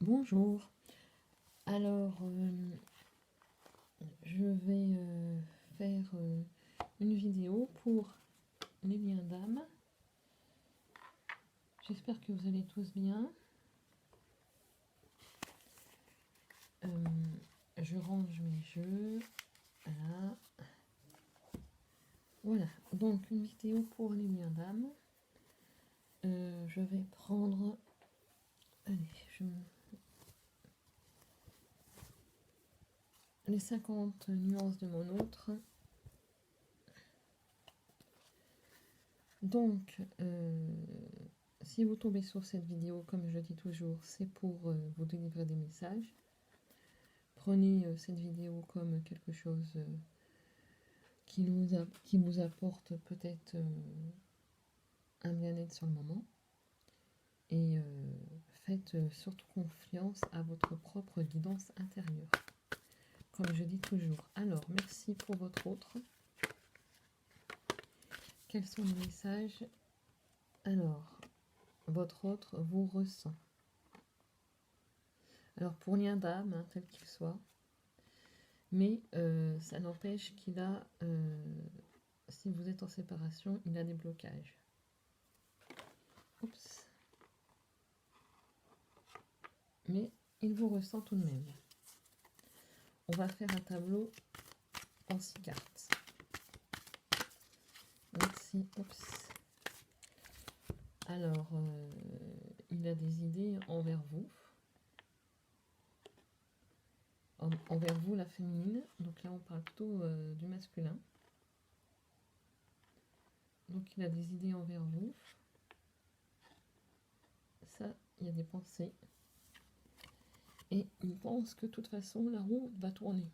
Bonjour, alors je vais faire une vidéo pour les liens d'âme. J'espère que vous allez tous bien. Je range mes jeux. Voilà, donc une vidéo pour les liens d'âme. Je vais prendre... Allez, les 50 nuances de mon autre. Donc, si vous tombez sur cette vidéo, comme je dis toujours, c'est pour vous délivrer des messages. Prenez cette vidéo comme quelque chose qui vous apporte peut-être un bien-être sur le moment. Et faites surtout confiance à votre propre guidance intérieure. Comme je dis toujours. Alors, merci pour votre autre. Quels sont les messages? Alors, votre autre vous ressent. Alors, pour lien d'âme, hein, tel qu'il soit, mais ça n'empêche qu'il a, si vous êtes en séparation, il a des blocages. Oups. Mais il vous ressent tout de même. On va faire un tableau en 6 cartes. Merci. Oups. Alors, il a des idées envers vous. Envers vous, la féminine. Donc là, on parle plutôt du masculin. Donc, il a des idées envers vous. Ça, il y a des pensées. Et il pense que de toute façon, la roue va tourner.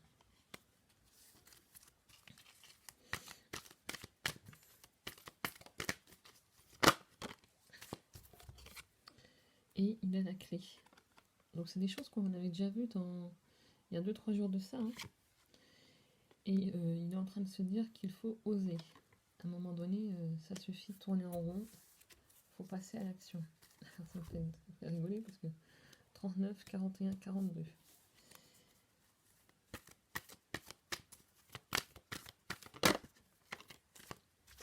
Et il a la clé. Donc, c'est des choses qu'on avait déjà vues il y a 2-3 jours de ça. Hein. Et il est en train de se dire qu'il faut oser. À un moment donné, ça suffit de tourner en rond. Il faut passer à l'action. Ça me fait rigoler parce que 39, 41, 42.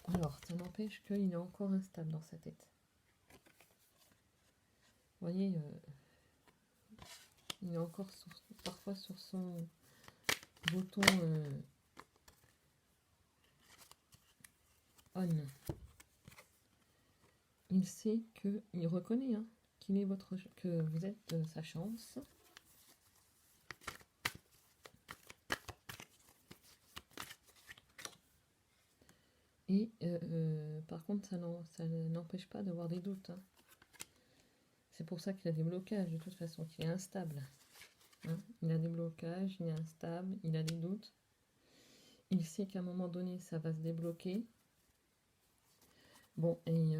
Alors, ça n'empêche qu'il est encore instable dans sa tête. Vous voyez, il est encore parfois sur son bouton on. Il sait il reconnaît hein, que vous êtes sa chance. Et par contre, ça n'empêche pas d'avoir des doutes. Hein. C'est pour ça qu'il a des blocages, de toute façon, qu'il est instable. Hein. Il a des blocages, il est instable, il a des doutes. Il sait qu'à un moment donné, ça va se débloquer. Bon, et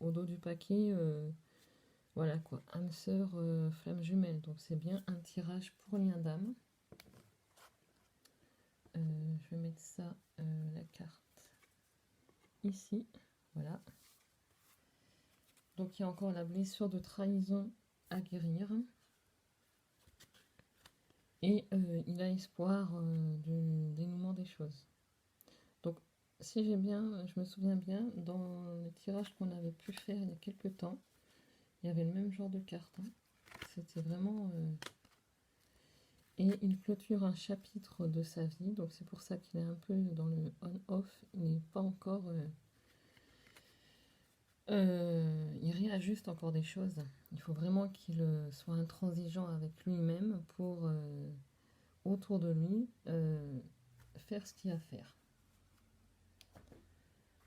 au dos du paquet, voilà quoi, âme sœur, flamme jumelle. Donc c'est bien un tirage pour lien d'âme. Je vais mettre ça, la carte, ici. Voilà. Donc il y a encore la blessure de trahison à guérir. Et il a espoir du dénouement des choses. Donc si je me souviens bien, dans le tirage qu'on avait pu faire il y a quelques temps, il y avait le même genre de carte. Hein. C'était vraiment... Et il clôture un chapitre de sa vie, donc c'est pour ça qu'il est un peu dans le on-off. Il n'est pas encore... il réajuste encore des choses. Il faut vraiment qu'il soit intransigeant avec lui-même pour, autour de lui, faire ce qu'il y a à faire.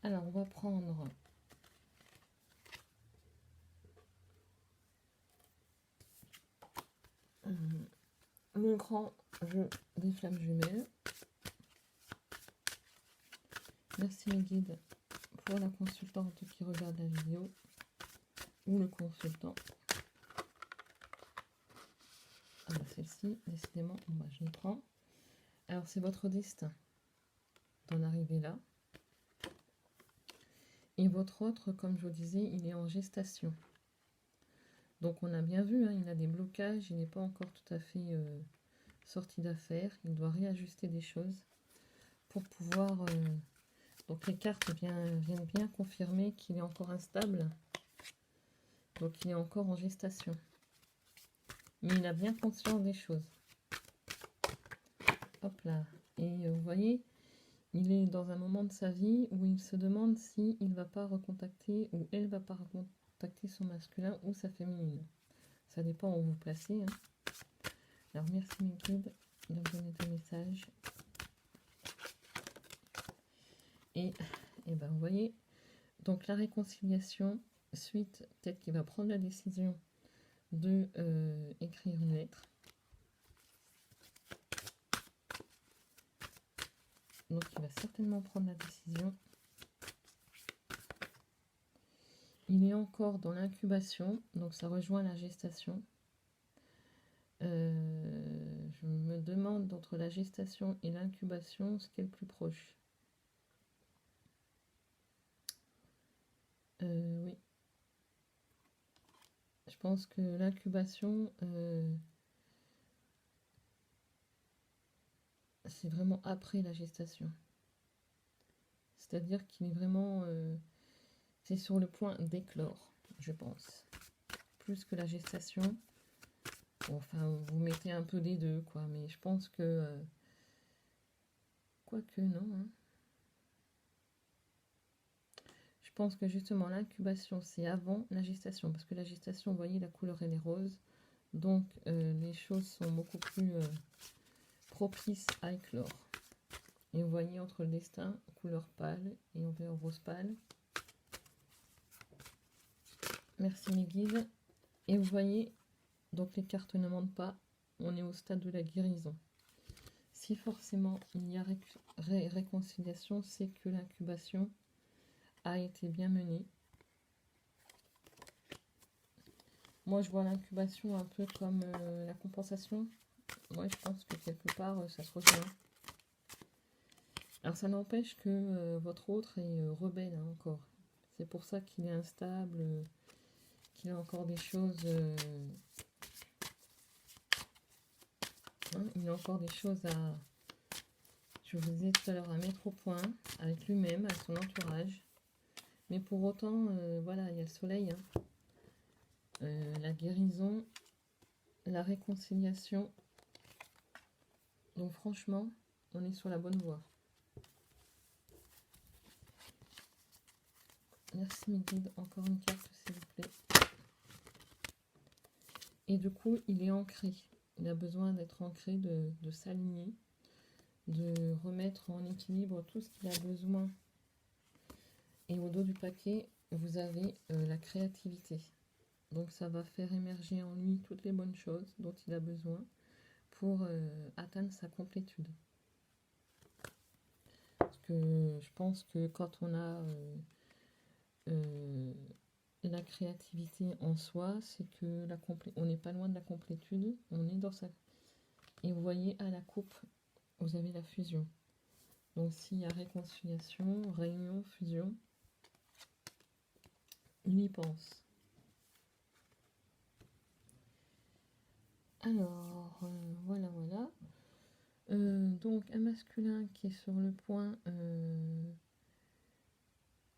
Alors, on va prendre le grand jeu des flammes jumelles. Merci mes guides pour la consultante qui regarde la vidéo ou le consultant. Ah bah celle-ci, décidément, bah, je l'y prends. Alors c'est votre destin d'en arriver là. Et votre autre, comme je vous disais, il est en gestation. Donc on a bien vu, hein, il a des blocages, il n'est pas encore tout à fait sorti d'affaire. Il doit réajuster des choses pour pouvoir... Donc les cartes viennent bien confirmer qu'il est encore instable. Donc il est encore en gestation. Mais il a bien conscience des choses. Hop là. Et vous voyez, il est dans un moment de sa vie où il se demande si il va pas recontacter ou elle va pas recontacter son masculin ou sa féminine. Ça dépend où vous placez. Hein. Alors merci mes guides de me donner des messages. Et ben vous voyez, donc la réconciliation, suite, peut-être qu'il va prendre la décision de écrire une lettre. Donc il va certainement prendre la décision. Il est encore dans l'incubation, donc ça rejoint la gestation. Je me demande entre la gestation et l'incubation, ce qui est le plus proche. Oui. Je pense que l'incubation, c'est vraiment après la gestation. C'est-à-dire qu'il est vraiment... c'est sur le point d'éclore, je pense. Plus que la gestation. Bon, enfin, vous mettez un peu des deux, quoi. Mais je pense que... quoique, non. Hein. Je pense que justement, l'incubation, c'est avant la gestation. Parce que la gestation, vous voyez, la couleur, elle est rose. Donc, les choses sont beaucoup plus propices à éclore. Et vous voyez, entre le destin, couleur pâle, et on verra rose pâle. Merci mes guides. Et vous voyez, donc les cartes ne mentent pas. On est au stade de la guérison. Si forcément il y a réconciliation, c'est que l'incubation a été bien menée. Moi, je vois l'incubation un peu comme la compensation. Ouais, je pense que quelque part, ça se rejoint. Alors, ça n'empêche que votre autre est rebelle hein, encore. C'est pour ça qu'il est instable, qu'il a encore des choses... hein, il a encore des choses à... Je vous disais tout à l'heure, à mettre au point avec lui-même, avec son entourage. Mais pour autant, voilà, il y a le soleil. Hein. La guérison, la réconciliation. Donc franchement, on est sur la bonne voie. Merci mes guides. Encore une carte, s'il vous plaît. Et du coup, il est ancré. Il a besoin d'être ancré, de s'aligner, de remettre en équilibre tout ce qu'il a besoin. Et au dos du paquet, vous avez la créativité. Donc ça va faire émerger en lui toutes les bonnes choses dont il a besoin pour atteindre sa complétude. Parce que je pense que quand on a la créativité en soi, c'est que on n'est pas loin de la complétude, on est dans sa... Et vous voyez, à la coupe, vous avez la fusion. Donc s'il y a réconciliation, réunion, fusion, il y pense. Alors, voilà. Donc un masculin qui est sur le point,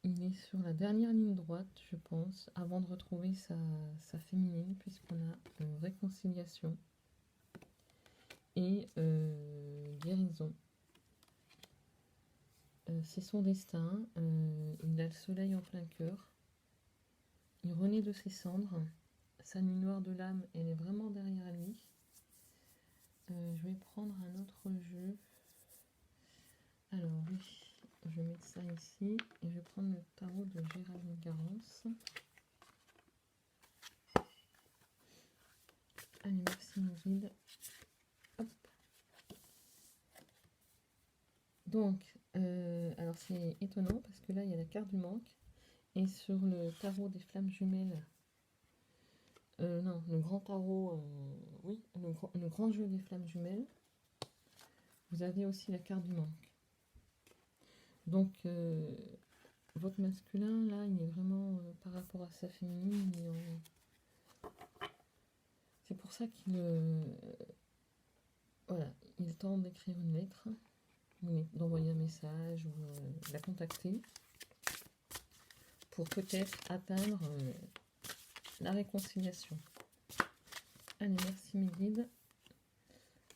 il est sur la dernière ligne droite, je pense, avant de retrouver sa féminine, puisqu'on a réconciliation et guérison. C'est son destin, il a le soleil en plein cœur, il renaît de ses cendres, sa nuit noire de l'âme, elle est vraiment derrière lui. Je vais prendre un autre jeu. Alors oui, je vais mettre ça ici et je vais prendre le tarot de Géraldine Garance. Allez, merci mon guide. Hop. Donc, alors c'est étonnant parce que là il y a la carte du manque et sur le tarot des flammes jumelles, non, le grand tarot, oui, le grand jeu des flammes jumelles, vous avez aussi la carte du manque. Donc, votre masculin, là, il est vraiment, par rapport à sa féminine, pour ça qu'il voilà, il tente d'écrire une lettre, d'envoyer un message ou la contacter pour peut-être atteindre la réconciliation. Allez, merci mes guides.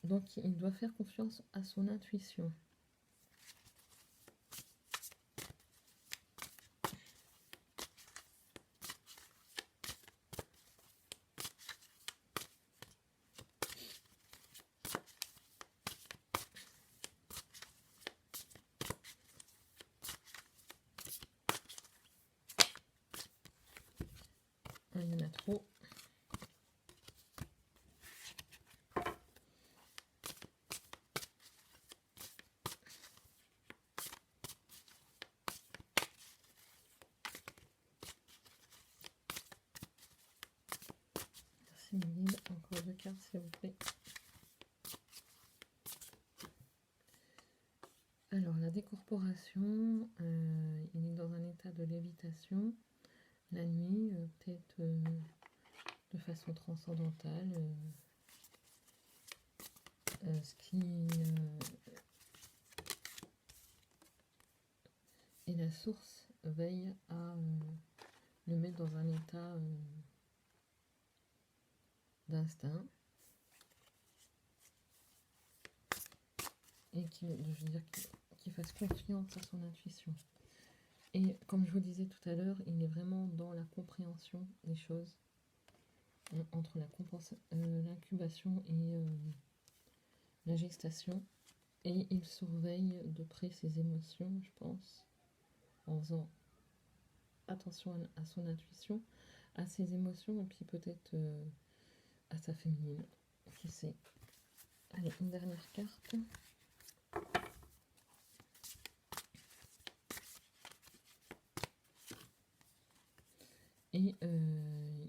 Donc il doit faire confiance à son intuition. Il y en a trop. Merci mes guides. Encore 2 cartes s'il vous plaît. Alors la décorporation, il est dans un état de lévitation. La nuit, peut-être de façon transcendantale, ce qui et la source veille à le mettre dans un état d'instinct et qu'il fasse confiance à son intuition. Et comme je vous disais tout à l'heure, il est vraiment dans la compréhension des choses, entre l'incubation et la gestation. Et il surveille de près ses émotions, je pense, en faisant attention à son intuition, à ses émotions, et puis peut-être à sa féminine, qui sait. Allez, une dernière carte. Et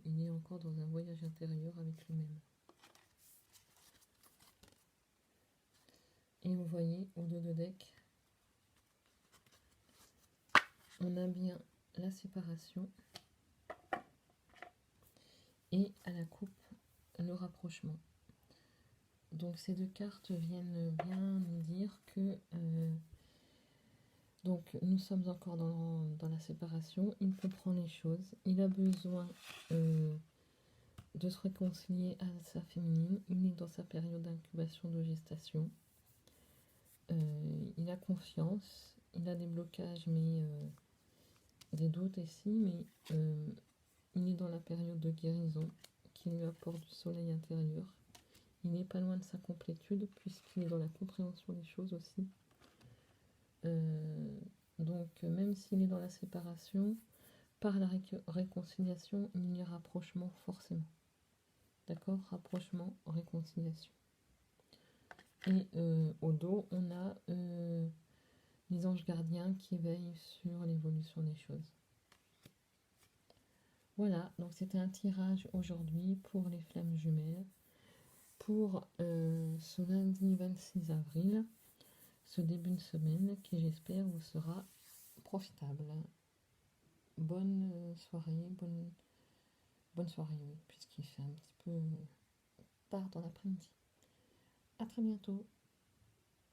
il est encore dans un voyage intérieur avec lui-même. Et vous voyez, au dos de deck, on a bien la séparation et à la coupe, le rapprochement. Donc ces 2 cartes viennent bien nous dire que donc nous sommes encore dans la séparation, il comprend les choses, il a besoin de se réconcilier à sa féminine, il est dans sa période d'incubation de gestation, il a confiance, il a des blocages, mais des doutes ici, mais il est dans la période de guérison qui lui apporte du soleil intérieur. Il n'est pas loin de sa complétude puisqu'il est dans la compréhension des choses aussi. Donc même s'il est dans la séparation, par la réconciliation, il y a rapprochement forcément. D'accord? Rapprochement, réconciliation. Et au dos, on a les anges gardiens qui veillent sur l'évolution des choses. Voilà, donc c'était un tirage aujourd'hui pour les flammes jumelles. Pour ce lundi 26 avril, ce début de semaine qui j'espère vous sera profitable. Bonne soirée, bonne soirée, oui, puisqu'il fait un petit peu tard dans l'après-midi. À très bientôt.